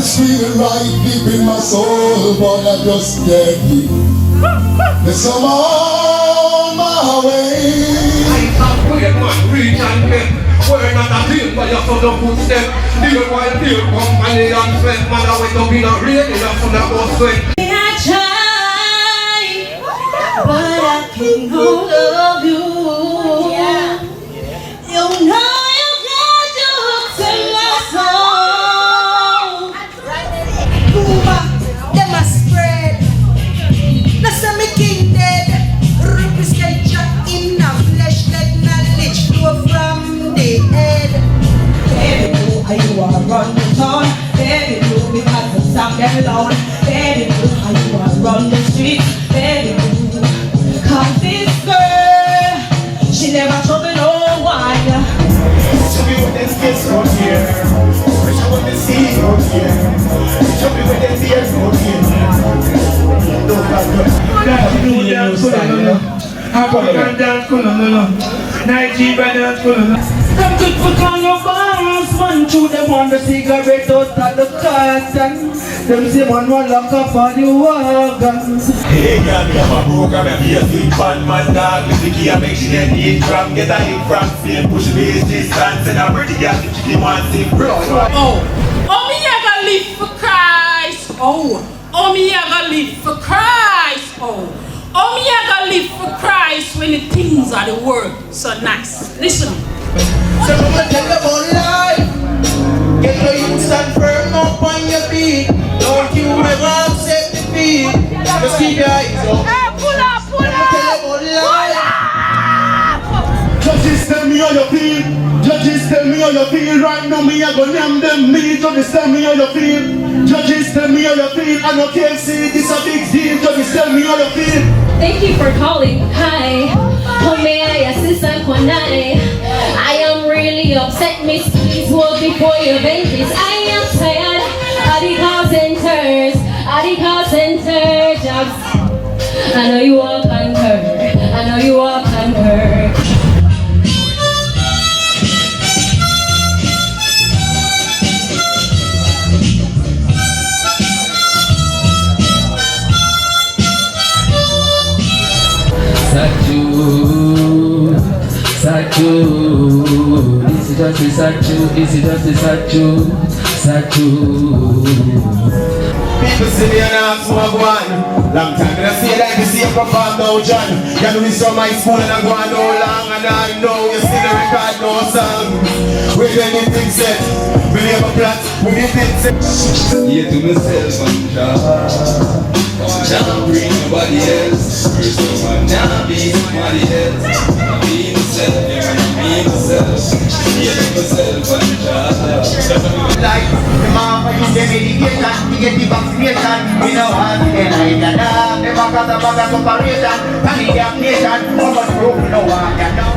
It's feeling right deep in my soul, but I just can't keep. Yes, I'm on my way. I can't wait, man, reach and get. We're not a team, but you're for the footstep. Deal while deal, company and sweat. Man, I wake up in a rain, you're for the boss sweat. I try, but I can't hold of you. You know you got to hook to my soul. Puma, them a spread. That's a me king dead. Represent Jack in a flesh. Let knowledge flow from the head. Baby, you how you wanna run the town. Baby, you because the sound them loud. Baby, you how you wanna run the street. Baby, you cause this girl, she never trouble no one. Show me what them skills out here. Show what them seeds out here. Show me what them beers out here. African dance, Nigerian dance, them good for on your bombs. One through them on the cigarette out of the carton. Them say one lock up on the wagon. Hey, girl, me have a broke, I'm a be a sweet fan, man, dog. With the key, I make she get the from. Get a hit from Spain, push the bass distance. And I'm ready, girl, if she want to sing, bro. Oh, me I gotta live for Christ. Oh, me I gotta live for Christ. Oh, me I gotta live for Christ when the things are the world so nice. Listen. So I'm gonna tell you about life. Get your youth stand firm up on your feet. Don't you ever accept defeat. Just keep your eyes up. Pull up. Judges tell me how you feel. Judges tell me how you feel. Right now me I go name them me. Judges tell me how you feel. Judges tell me how you feel. I no care see this a big deal. Judges tell me how you feel. Thank you for calling. Hi, how may I assist and Kwanai? I am really upset, Miss. Please hold before you vent this. I am tired of the call center jobs. I know you all conquer. I know you all conquer. Satu, is it just a Satu? People see me and ask what I want. Long time when I see that, you see a perform now, John. You know me from my school and I go on no long. And I know you see the record, no song. Where do anything set? We never a plot, we need things set. Yeah, to myself, I'm John, bring nobody else. First of all, now be somebody else. Be myself, yeah, be myself. Yeah, be myself, I'm John. Like, the mama use the medication, to get the vaccination. We know how to get like that. The back of the operation, panic nation. Over the road, no one can know.